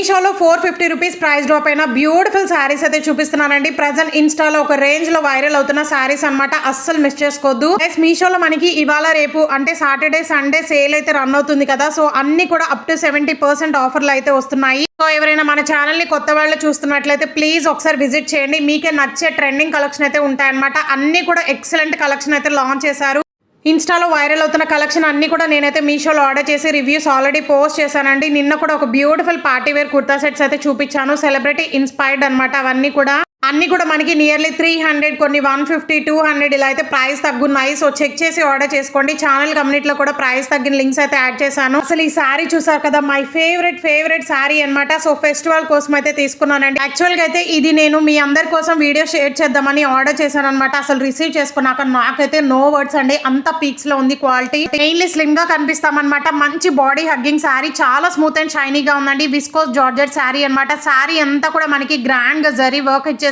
మీషోలో 450 rupees price drop అయిన beautiful saris అయితే చూపిస్తున్నానండి. ప్రజెంట్ ఇన్స్టాలో ఒక రేంజ్ లో వైరల్ అవుతున్న శారీస్ అన్నమాట. అస్సలు మిస్ చేసుకోవద్దు. మీషోలో మనకి ఇవాళ రేపు అంటే సాటర్డే సండే సేల్ అయితే రన్ అవుతుంది కదా. సో అన్ని కూడా అప్ టు 70% ఆఫర్లు అయితే వస్తున్నాయి. సో ఎవరైనా మన ఛానల్ ని కొత్త వాళ్ళు చూస్తున్నట్లయితే ప్లీజ్ ఒకసారి విజిట్ చేయండి. మీకే నచ్చే ట్రెండింగ్ కలెక్షన్ అయితే ఉంటాయన్నమాట. అన్ని కూడా ఎక్సలెంట్ కలెక్షన్ అయితే లాంచ్ చేశారు. ఇన్స్టాలో వైరల్ అవుతున్న కలెక్షన్ అన్ని కూడా నేనైతే మీషోలో ఆర్డర్ చేసి రివ్యూస్ ఆల్రెడీ పోస్ట్ చేశానండి. నిన్న కూడా ఒక beautiful party wear kurta sets అయితే చూపించాను. సెలబ్రిటీ ఇన్స్పైర్డ్ అనమాట. అవన్నీ కూడా అన్ని కూడా మనకి నియర్లీ 300 కొన్ని 150 200 ఇలా అయితే ప్రైస్ తగ్గున్నాయి. సో చెక్ చేసి ఆర్డర్ చేసుకోండి. ఛానల్ కమ్యూనిటీలో కూడా ప్రైస్ తగ్గిన లింక్స్ అయితే యాడ్ చేశాను. అసలు ఈ శారీ చూసారు కదా, మై ఫేవరెట్ శారీ అనమాట. సో ఫెస్టివల్ కోసం అయితే తీసుకున్నానండి. యాక్చువల్ గా అయితే ఇది నేను మీ అందరి కోసం వీడియో షేర్ చేద్దామని ఆర్డర్ చేశాను అనమాట. అసలు రిసీవ్ చేసుకున్నాక నాకైతే నో వర్డ్స్ అండి. అంత పీక్స్ లో ఉంది క్వాలిటీ. మెయిన్లీ స్లిమ్ గా కనిపిస్తామన్నమాట. మంచి బాడీ హగ్గింగ్ శారీ, చాలా స్మూత్ అండ్ షైనీగా ఉందండి. విస్కోస్ జార్జెట్ శారీ అనమాట. శారీ అంతా కూడా మనకి గ్రాండ్ గా జరీ వర్క్ ఇచ్చేసి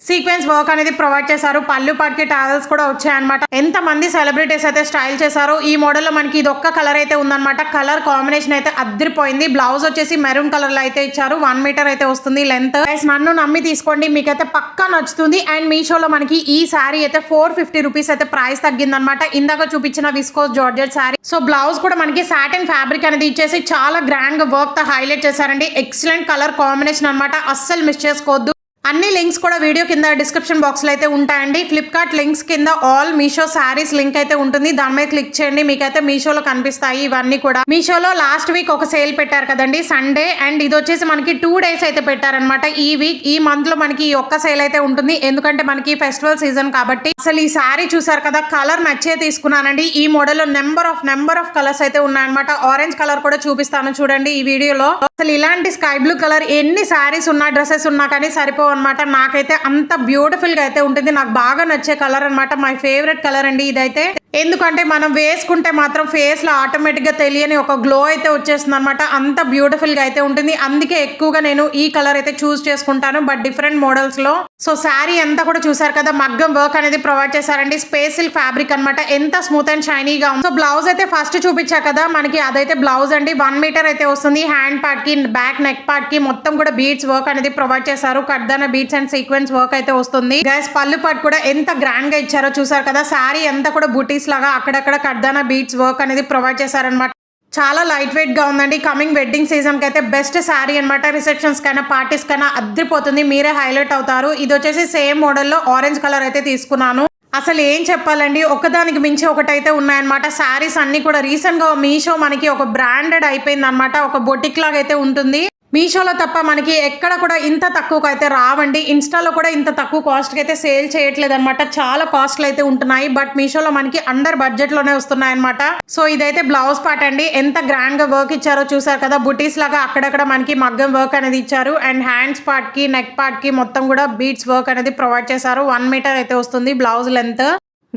సీక్వెన్స్ వర్క్ అనేది ప్రొవైడ్ చేశారు. పళ్ళు పాటికి టాజల్స్ కూడా వచ్చాయన్నమాట. ఎంత మంది సెలబ్రిటీస్ అయితే స్టైల్ చేశారు. ఈ మోడల్ లో మనకి ఇది ఒక్క కలర్ అయితే ఉందన్నమాట. కలర్ కాంబినేషన్ అయితే అద్దరిపోయింది. బ్లౌజ్ వచ్చేసి మెరూన్ కలర్ లో అయితే ఇచ్చారు. 1 మీటర్ అయితే వస్తుంది లెంత్. నన్ను నమ్మి తీసుకోండి, మీకైతే పక్కా నచ్చుతుంది. అండ్ మీషోలో మనకి ఈ శారీ అయితే 450 రూపీస్ అయితే ప్రైస్ తగ్గిందనమాట. ఇందాక చూపించిన viscose georgette sari. So blouse కూడా మనకి సాటిన్ ఫ్యాబ్రిక్ అనేది ఇచ్చేసి చాలా గ్రాండ్ గా వర్క్ తో హైలైట్ చేశారండి. ఎక్సలెంట్ కలర్ కాంబినేషన్ అనమాట. అస్సలు మిస్ చేసుకోవద్దు. అన్ని లింక్స్ కూడా వీడియో కింద డిస్క్రిప్షన్ బాక్స్ లో అయితే ఉంటాయండి. ఫ్లిప్కార్ట్ లింక్స్ కింద ఆల్ మీషో శారీస్ లింక్ అయితే ఉంటుంది. దాని మీద క్లిక్ చేయండి, మీకైతే మీషోలో కనిపిస్తాయి ఇవన్నీ కూడా. మీషోలో లాస్ట్ వీక్ ఒక సేల్ పెట్టారు కదండి, సండే. అండ్ ఇది వచ్చేసి మనకి 2 days అయితే పెట్టారనమాట. ఈ వీక్ ఈ మంత్ లో మనకి ఈ ఒక్క సేల్ అయితే ఉంటుంది. ఎందుకంటే మనకి ఫెస్టివల్ సీజన్ కాబట్టి. అసలు ఈ శారీ చూసారు కదా, కలర్ నచ్చే తీసుకున్నానండి. ఈ మోడల్ లో నెంబర్ ఆఫ్ కలర్స్ అయితే ఉన్నాయన్నమాట. ఆరెంజ్ కలర్ కూడా చూపిస్తాను చూడండి ఈ వీడియోలో. అసలు ఇలాంటి స్కై బ్లూ కలర్ ఎన్ని శారీస్ ఉన్నా డ్రెస్సెస్ ఉన్నా కానీ సరిపో అనమాట. నాకైతే అంత బ్యూటిఫుల్ గా అయితే ఉంటుంది. నాకు బాగా నచ్చే కలర్ అనమాట. మై ఫేవరెట్ కలర్ అండి ఇదైతే. ఎందుకంటే మనం వేసుకుంటే మాత్రం ఫేస్ లో ఆటోమేటిక్ గా తెలియని ఒక గ్లో అయితే వచ్చేస్తుంది అనమాట. అంత బ్యూటిఫుల్ గా అయితే ఉంటుంది. అందుకే ఎక్కువగా నేను ఈ కలర్ అయితే చూస్ చేసుకుంటాను, బట్ డిఫరెంట్ మోడల్స్ లో. సో శారీ అంతా కూడా చూసారు కదా, మగ్గం వర్క్ అనేది ప్రొవైడ్ చేశారండి. స్పేస్ సిల్క్ ఫ్యాబ్రిక్ అనమాట. ఎంత స్మూత్ అండ్ షైనీగా ఉంది. సో బ్లౌజ్ అయితే ఫస్ట్ చూపించా కదా, మనకి అదైతే బ్లౌజ్ అండి. 1 మీటర్ అయితే వస్తుంది. హ్యాండ్ పార్ట్ కి బ్యాక్ నెక్ పార్ట్ కి మొత్తం కూడా బీడ్స్ వర్క్ అనేది ప్రొవైడ్ చేశారు. కడ్దాన బీడ్స్ అండ్ సీక్వెన్స్ వర్క్ అయితే వస్తుంది. గైస్ పళ్ళు పార్ట్ కూడా ఎంత గ్రాండ్ గా ఇచ్చారో చూసారు కదా. శారీ అంతా కూడా బూటీస్ లాగా అక్కడక్కడ కడ్దాన బీడ్స్ వర్క్ అనేది ప్రొవైడ్ చేశారనమాట. చాలా లైట్ వెయిట్ గా ఉందండి. కమింగ్ వెడ్డింగ్ సీజన్ కి అయితే బెస్ట్ శారీ అనమాట. రిసెప్షన్స్ కైనా పార్టీస్ కైనా అద్దరిపోతుంది. మీరే హైలైట్ అవుతారు. ఇది వచ్చేసి సేమ్ మోడల్లో ఆరెంజ్ కలర్ అయితే తీసుకున్నాను. అసలు ఏం చెప్పాలండి, ఒకదానికి మించి ఒకటైతే ఉన్నాయన్నమాట. శారీస్ అన్ని కూడా రీసెంట్ గా మీషో మనకి ఒక బ్రాండెడ్ అయిపోయింది అనమాట. ఒక బొటిక్ లాగా అయితే ఉంటుంది. మీషోలో తప్ప మనకి ఎక్కడ కూడా ఇంత తక్కువకి అయితే రావండి. ఇన్స్టాలో కూడా ఇంత తక్కువ కాస్ట్ కి అయితే సేల్ చేయట్లేదు అనమాట. చాలా కాస్ట్లు అయితే ఉంటున్నాయి. బట్ మీషోలో మనకి అండర్ బడ్జెట్ లోనే వస్తున్నాయి అనమాట. సో ఇదైతే బ్లౌజ్ పార్ట్ అండి. ఎంత గ్రాండ్ గా వర్క్ ఇచ్చారో చూసారు కదా. బుటీస్ లాగా అక్కడక్కడ మనకి మగ్గం వర్క్ అనేది ఇచ్చారు. అండ్ హ్యాండ్స్ పార్ట్ కి నెక్ పార్ట్ కి మొత్తం కూడా బీడ్స్ వర్క్ అనేది ప్రొవైడ్ చేశారు. 1 మీటర్ అయితే వస్తుంది బ్లౌజ్ లెంత్.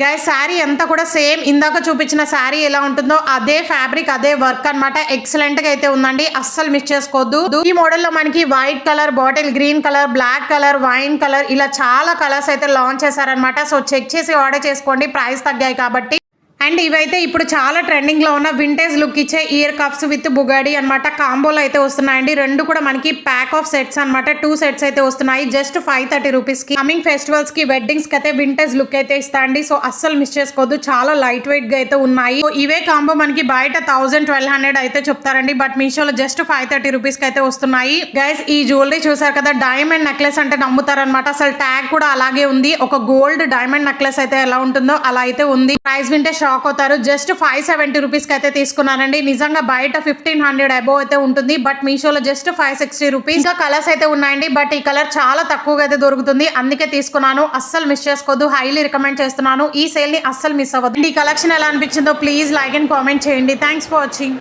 గైస్ శారీ అంతా కూడా సేమ్ ఇందాక చూపించిన శారీ ఎలా ఉంటుందో అదే ఫ్యాబ్రిక్ అదే వర్క్ అనమాట. ఎక్సలెంట్ గా అయితే ఉందండి. అస్సలు మిస్ చేసుకోవద్దు. ఈ మోడల్ లో మనకి white colour, bottle green colour, black colour, wine colour ఇలా చాలా కలర్స్ అయితే లాంచ్ చేశారనమాట. సో చెక్ చేసి ఆర్డర్ చేసుకోండి, ప్రైస్ తగ్గాయి కాబట్టి. అండ్ ఇవైతే ఇప్పుడు చాలా ట్రెండింగ్ లో ఉన్న వింటేజ్ లుక్ ఇచ్చే ఇయర్ కప్స్ విత్ బుగాడి అనమాట. కాంబోలో అయితే వస్తున్నాయండి. రెండు కూడా మనకి ప్యాక్ ఆఫ్ సెట్స్ అనమాట. 2 sets అయితే వస్తున్నాయి. జస్ట్ 530 రూపీస్ కి. కమింగ్ ఫెస్టివల్స్ కి వెడ్డింగ్స్ కి అయితే వింటేజ్ లుక్ అయితే ఇస్తా అండి. సో అస్సలు మిస్ చేసుకోవద్దు. చాలా లైట్ వెయిట్ గా అయితే ఉన్నాయి. ఇవే కాంబో మనకి బయట 1000-1200 అయితే చెప్తారండి. బట్ మీషోలో జస్ట్ 530 రూపీస్ కి అయితే వస్తున్నాయి. గైస్ ఈ జ్యువెలరీ చూసారు కదా, డైమండ్ నెక్లెస్ అంటే నమ్ముతారనమాట. అసలు ట్యాగ్ కూడా అలాగే ఉంది. ఒక గోల్డ్ డైమండ్ నెక్లెస్ అయితే ఎలా ఉంటుందో అలా అయితే ఉంది. ప్రైస్ వింటే షాక్ అవుతారు. జస్ట్ 570 రూపీస్ కి అయితే తీసుకున్నానండి. నిజంగా బయట 1500 అబోవ్ అయితే ఉంటుంది. బట్ మీషోలో జస్ట్ 560 రూపీస్. ఇంకా కలర్స్ అయితే ఉన్నాయండి. బట్ ఈ కలర్ చాలా తక్కువగా అయితే దొరుకుతుంది. అందుకే తీసుకున్నాను. అస్సలు మిస్ చేసుకోవద్దు. హైలీ రికమెండ్ చేస్తున్నాను. ఈ సేల్ ని అస్సలు మిస్ అవ్వద్దు. ఈ కలెక్షన్ ఎలా అనిపించిందో ప్లీజ్ లైక్ అండ్ కామెంట్ చేయండి. Thanks for watching.